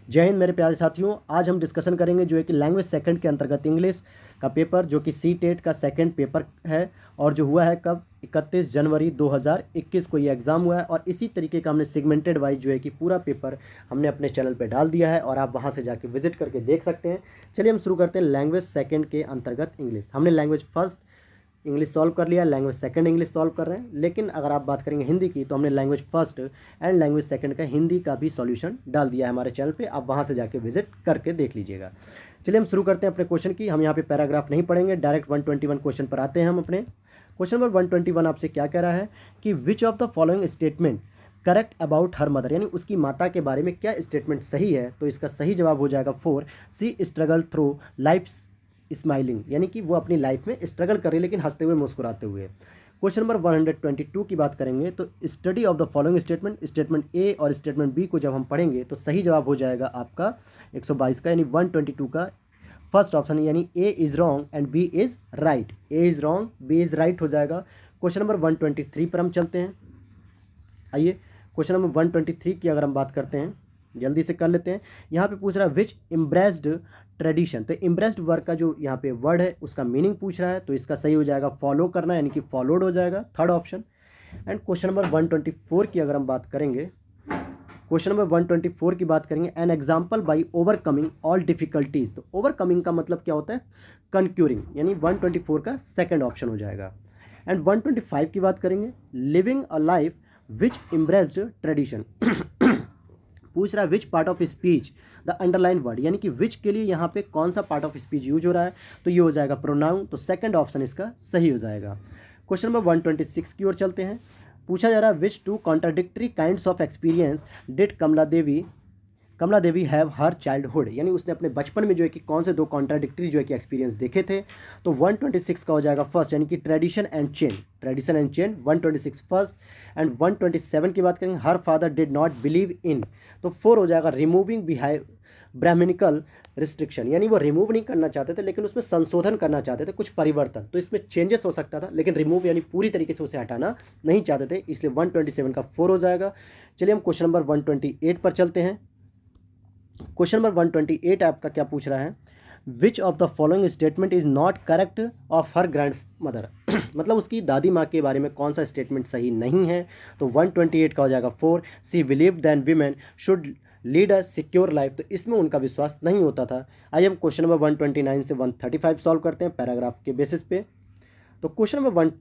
जय हिंद मेरे प्यारे साथियों। आज हम डिस्कशन करेंगे जो है कि लैंग्वेज सेकंड के अंतर्गत इंग्लिश का पेपर जो कि सी टेट का सेकंड पेपर है और जो हुआ है कब 31 जनवरी 2021 को ये एग्ज़ाम हुआ है। और इसी तरीके का हमने सेगमेंटेड वाइज जो है कि पूरा पेपर हमने अपने चैनल पे डाल दिया है और आप वहाँ से जाके विजिट करके देख सकते हैं। चलिए हम शुरू करते हैं लैंग्वेज सेकेंड के अंतर्गत इंग्लिश। हमने लैंग्वेज फर्स्ट इंग्लिश सॉल्व कर लिया, लैंग्वेज सेकंड इंग्लिश सॉल्व कर रहे हैं। लेकिन अगर आप बात करेंगे हिंदी की तो हमने language first and language second का हिंदी का भी सॉल्यूशन डाल दिया है हमारे चैनल पे, आप वहाँ से जाके विजिट करके देख लीजिएगा। चलिए हम शुरू करते हैं अपने क्वेश्चन की। हम यहाँ पे पैराग्राफ नहीं पढ़ेंगे, डायरेक्ट 121 क्वेश्चन पर आते हैं हम अपने। क्वेश्चन नंबर 121 आपसे क्या कह रहा है कि which of the following statement correct about her mother, यानी उसकी माता के बारे में क्या स्टेटमेंट सही है। तो इसका सही जवाब हो जाएगा 4, सी स्ट्रगल थ्रू लाइफ स्माइलिंग, यानी कि वो अपनी लाइफ में स्ट्रगल कर रही है लेकिन हंसते हुए मुस्कुराते हुए। क्वेश्चन नंबर 122 की बात करेंगे तो study of the following statement, statement A और स्टेटमेंट बी को जब हम पढ़ेंगे तो सही जवाब हो जाएगा आपका 122 का, यानी 122 का फर्स्ट ऑप्शन, यानी A is wrong and B is right. A is wrong, B is right हो जाएगा। क्वेश्चन नंबर 123 पर हम चलते हैं। आइए क्वेश्चन नंबर 123 की अगर हम बात करते हैं, जल्दी से कर लेते हैं। यहाँ पे पूछ रहा है विच इम्ब्रेस्ड ट्रेडिशन, तो इम्ब्रेस्ड वर्ड का जो यहाँ पे वर्ड है उसका मीनिंग पूछ रहा है, तो इसका सही हो जाएगा फॉलो करना, यानी कि फॉलोड हो जाएगा, third option. And question number 124 की अगर हम बात करेंगे, क्वेश्चन नंबर 124 की बात करेंगे, an example by overcoming all difficulties, तो ओवरकमिंग का मतलब क्या होता है, कनक्यूरिंग, यानी 124 का सेकेंड ऑप्शन हो जाएगा। एंड 125 की बात करेंगे, living a life which इम्ब्रेस्ड tradition, पूछ रहा है which part of speech the underline word, यानी कि विच के लिए यहाँ पे कौन सा पार्ट ऑफ स्पीच यूज हो रहा है, तो ये हो जाएगा प्रोनाउन, तो सेकंड ऑप्शन इसका सही हो जाएगा। क्वेश्चन नंबर 126 की ओर चलते हैं। पूछा जा रहा है which two contradictory kinds of experience did Kamala Devi have her childhood, यानी उसने अपने बचपन में जो है कि कौन से दो कॉन्ट्राडिक्टरी जो है कि एक्सपीरियंस देखे थे। तो 126 का हो जाएगा फर्स्ट, यानी कि tradition and chain, 126 first. And 127 की बात करेंगे, her father did not believe in, तो 4 हो जाएगा रिमूविंग ब्राह्मणिकल रिस्ट्रिक्शन, यानी वो रिमूव नहीं करना चाहते थे लेकिन उसमें संशोधन करना चाहते थे, कुछ परिवर्तन, तो इसमें चेंजेस हो सकता था लेकिन रिमूव यानी पूरी तरीके से उसे हटाना नहीं चाहते थे, इसलिए 127 का 4 हो जाएगा। चलिए हम क्वेश्चन नंबर 128 पर चलते हैं। क्वेश्चन नंबर 128 आपका क्या पूछ रहा है, which of the following statement is not correct of her grand mother, मतलब उसकी दादी माँ के बारे में कौन सा स्टेटमेंट सही नहीं है। तो 128 का हो जाएगा 4, she believe than women should lead a secure life, तो इसमें उनका विश्वास नहीं होता था। आइए हम क्वेश्चन नंबर 129 से 135 सॉल्व करते हैं पैराग्राफ के बेसिस पे। तो क्वेश्चन नंबर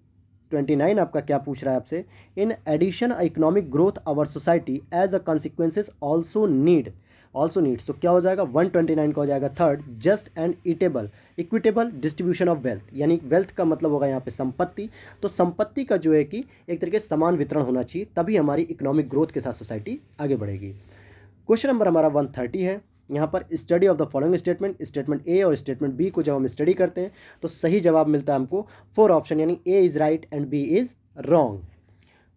129 आपका क्या पूछ रहा है आपसे, in addition economic growth our society as a consequences also needs, तो क्या हो जाएगा 129 का हो जाएगा third, just and equitable distribution of wealth, यानी वेल्थ का मतलब होगा यहाँ पे संपत्ति, तो संपत्ति का जो है कि एक तरीके से समान वितरण होना चाहिए, तभी हमारी इकोनॉमिक ग्रोथ के साथ सोसाइटी आगे बढ़ेगी। क्वेश्चन नंबर हमारा 130 है। यहाँ पर study of the following statement, statement A और स्टेटमेंट बी को जब हम स्टडी करते हैं तो सही जवाब मिलता है हमको 4 ऑप्शन, यानी A is right and B is wrong.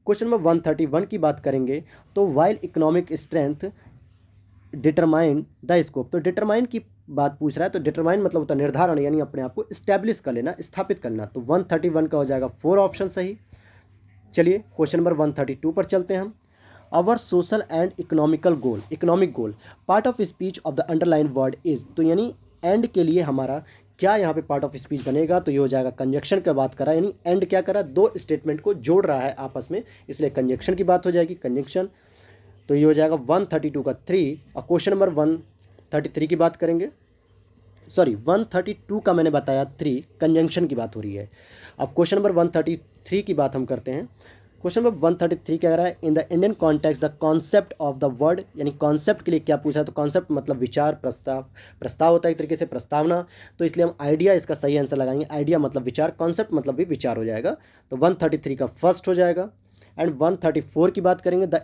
Question number 131 की बात करेंगे तो while economic strength determine the scope, तो डिटरमाइन की बात पूछ रहा है, तो डिटरमाइन मतलब होता है निर्धारण, यानी अपने आप को इस्टेब्लिश कर लेना, स्थापित करना, तो 131 का हो जाएगा 4 ऑप्शन सही। चलिए क्वेश्चन नंबर 132 पर चलते हैं हम। Our social and economic goal part of speech of the underline word is, तो यानी एंड के लिए हमारा क्या यहाँ पे पार्ट ऑफ स्पीच बनेगा, तो ये हो जाएगा कंजक्शन की बात करा, यानी एंड क्या करा, दो स्टेटमेंट को जोड़ रहा है आपस में, इसलिए कंजक्शन की बात हो जाएगी, कंजक्शन, तो ये हो जाएगा 132 का 3। और क्वेश्चन नंबर 133 की बात करेंगे, सॉरी 132 का मैंने बताया 3, कंजंक्शन की बात हो रही है। अब क्वेश्चन नंबर 133 की बात हम करते हैं। क्वेश्चन नंबर 133 कह रहा है in the Indian context the concept of the word, यानी कॉन्सेप्ट के लिए क्या पूछा है, तो कॉन्सेप्ट मतलब विचार, प्रस्ताव होता है एक तरीके से, प्रस्तावना, तो इसलिए हम आइडिया इसका सही आंसर लगाएंगे, आइडिया मतलब विचार, कॉन्सेप्ट मतलब भी विचार हो जाएगा, तो 133 का फर्स्ट हो जाएगा। एंड 134 की बात करेंगे, the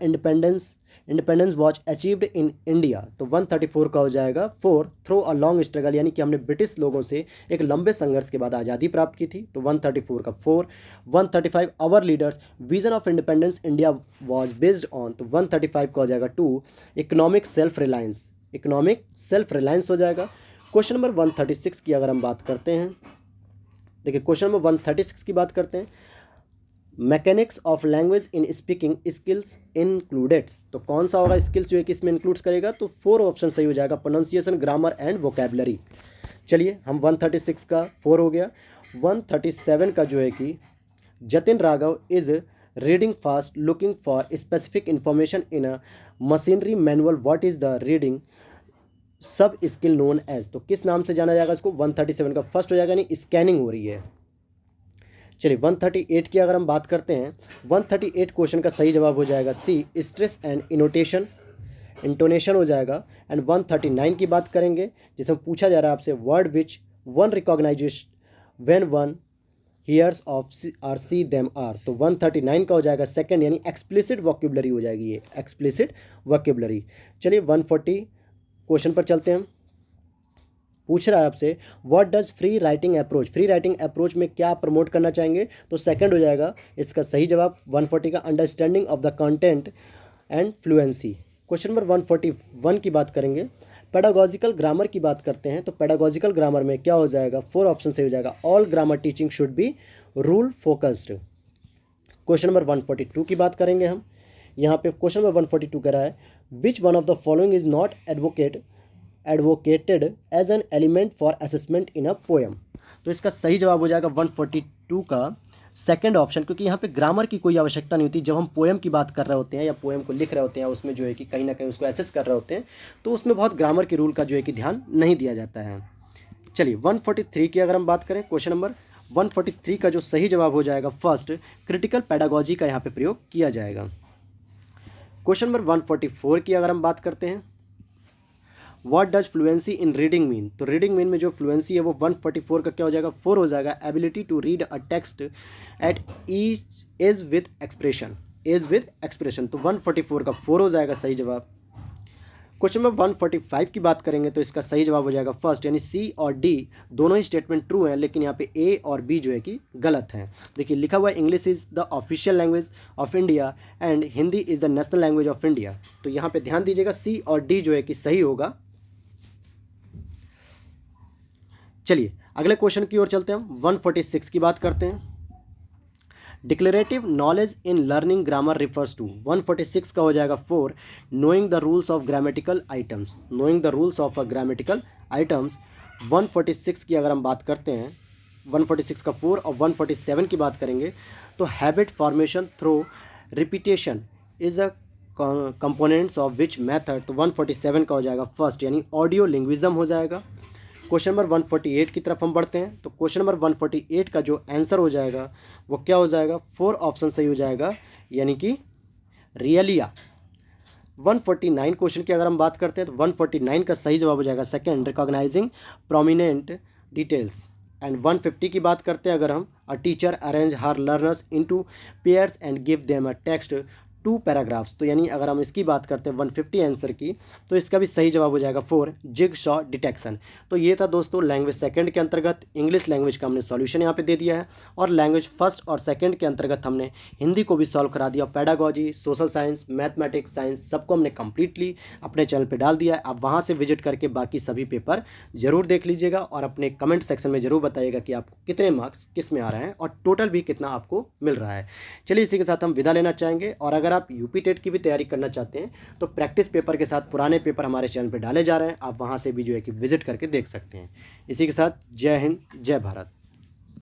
independence watch achieved in India, तो 134 का हो जाएगा 4, थ्रू अ लॉन्ग स्ट्रगल, यानी कि हमने ब्रिटिश लोगों से एक लंबे संघर्ष के बाद आज़ादी प्राप्त की थी, तो 134 का 4। 135 our leaders vision of independence India was based on, तो 135 का हो जाएगा 2, इकोनॉमिक सेल्फ रिलायंस हो जाएगा। क्वेश्चन नंबर 136 की अगर हम बात करते हैं, देखिए क्वेश्चन नंबर 136 की बात करते हैं, mechanics of language in speaking skills included, तो कौन सा होगा स्किल्स जो है कि इसमें इंक्लूड्स करेगा, तो 4 ऑप्शन सही हो जाएगा, प्रोनाउंसिएशन, ग्रामर एंड वोकेबलरी। चलिए हम 136 का 4 हो गया। 137 का जो है कि Jatin Raghav is reading fast looking for specific information in a machinery manual, what is the reading सब स्किल नोन एज, तो किस नाम से जाना जाएगा इसको। 137 का फर्स्ट हो जाएगा, यानी स्कैनिंग हो रही है। चलिए 138 की अगर हम बात करते हैं, 138 क्वेश्चन का सही जवाब हो जाएगा सी, स्ट्रेस एंड इनोटेशन, इंटोनेशन हो जाएगा। एंड 139 की बात करेंगे, जिसमें पूछा जा रहा है आपसे word which one recognisation when one hears of or see them are, तो 139 का हो जाएगा सेकंड, यानी एक्सप्लिसिट वोकेबलरी हो जाएगी ये, एक्सप्लिसिट वोकेबलरी। चलिए 140 क्वेश्चन पर चलते हैं। पूछ रहा है आपसे what does free writing approach, free writing approach में क्या आप प्रमोट करना चाहेंगे, तो सेकंड हो जाएगा इसका सही जवाब 140 का, understanding of the content and fluency. Question number 141 की बात करेंगे, पेडागॉजिकल ग्रामर की बात करते हैं, तो पेडागॉजिकल ग्रामर में क्या हो जाएगा, 4 ऑप्शन से हो जाएगा, all grammar teaching should be rule focused. Question number 142 की बात करेंगे हम, यहाँ पे क्वेश्चन नंबर 142 कह रहा है which one of the following is not advocated as an element for assessment in a poem, तो इसका सही जवाब हो जाएगा 142 का सेकंड ऑप्शन, क्योंकि यहाँ पे ग्रामर की कोई आवश्यकता नहीं होती। जब हम पोएम की बात कर रहे होते हैं या पोएम को लिख रहे होते हैं, उसमें जो है कि कहीं ना कहीं उसको एसेस कर रहे होते हैं, तो उसमें बहुत ग्रामर के रूल का जो है कि ध्यान नहीं दिया जाता है। चलिए 143 की अगर हम बात करें, क्वेश्चन नंबर 143 का जो सही जवाब हो जाएगा फर्स्ट, क्रिटिकल पैडागॉजी का यहाँ पे प्रयोग किया जाएगा। क्वेश्चन नंबर 144 की अगर हम बात करते हैं, what does fluency in reading mean, तो रीडिंग मीन में जो फ्लुएंसी है वो 144 का क्या हो जाएगा, 4 हो जाएगा, ability to read a text at each is with expression, तो 144 का 4 हो जाएगा सही जवाब। क्वेश्चन नंबर 145 की बात करेंगे, तो इसका सही जवाब हो जाएगा फर्स्ट, यानी सी और डी दोनों ही स्टेटमेंट ट्रू हैं, लेकिन यहाँ पे ए और बी जो है कि गलत हैं। देखिए लिखा हुआ है English is the official language of India and Hindi is the national language of India, तो यहाँ पे ध्यान दीजिएगा सी और डी जो है कि सही होगा। चलिए अगले क्वेश्चन की ओर चलते हैं, हम 146 की बात करते हैं। Declarative knowledge in learning grammar refers to, 146 का हो जाएगा 4, knowing the rules of grammatical items, knowing the rules of grammatical items. 146 की अगर हम बात करते हैं, 146 का 4 और 147 की बात करेंगे, तो habit formation through repetition is a components of which method, तो 147 का हो जाएगा फर्स्ट, यानी ऑडियो लिंग्विज्म हो जाएगा। क्वेश्चन नंबर 148 की तरफ हम बढ़ते हैं, तो क्वेश्चन नंबर 148 का जो आंसर हो जाएगा वो क्या हो जाएगा, 4 ऑप्शन सही हो जाएगा, यानी कि रियलिया। 149 क्वेश्चन की अगर हम बात करते हैं, तो 149 का सही जवाब हो जाएगा second, recognising prominent details. And 150 की बात करते हैं अगर हम, a teacher arrange her learners into pairs and give them a text 2 paragraphs, तो यानी अगर हम इसकी बात करते हैं 150 आंसर की, तो इसका भी सही जवाब हो जाएगा 4, जिग शॉ डिटेक्शन। तो ये था दोस्तों लैंग्वेज सेकंड के अंतर्गत इंग्लिश लैंग्वेज का हमने सॉल्यूशन यहाँ पे दे दिया है, और लैंग्वेज फर्स्ट और सेकंड के अंतर्गत हमने हिंदी को भी सॉल्व करा दिया। Pedagogy, social science, mathematics, science सबको हमने कंप्लीटली अपने चैनल पर डाल दिया है। आप वहाँ से विजिट करके बाकी सभी पेपर जरूर देख लीजिएगा, और अपने कमेंट सेक्शन में जरूर बताइएगा कि आपको कितने मार्क्स किस में आ रहे हैं और टोटल भी कितना आपको मिल रहा है। चलिए इसी के साथ हम विदा लेना चाहेंगे, और अगर आप यूपी टेट की भी तैयारी करना चाहते हैं तो प्रैक्टिस पेपर के साथ पुराने पेपर हमारे चैनल पर डाले जा रहे हैं, आप वहां से भी जो है कि विजिट करके देख सकते हैं। इसी के साथ जय हिंद, जय भारत।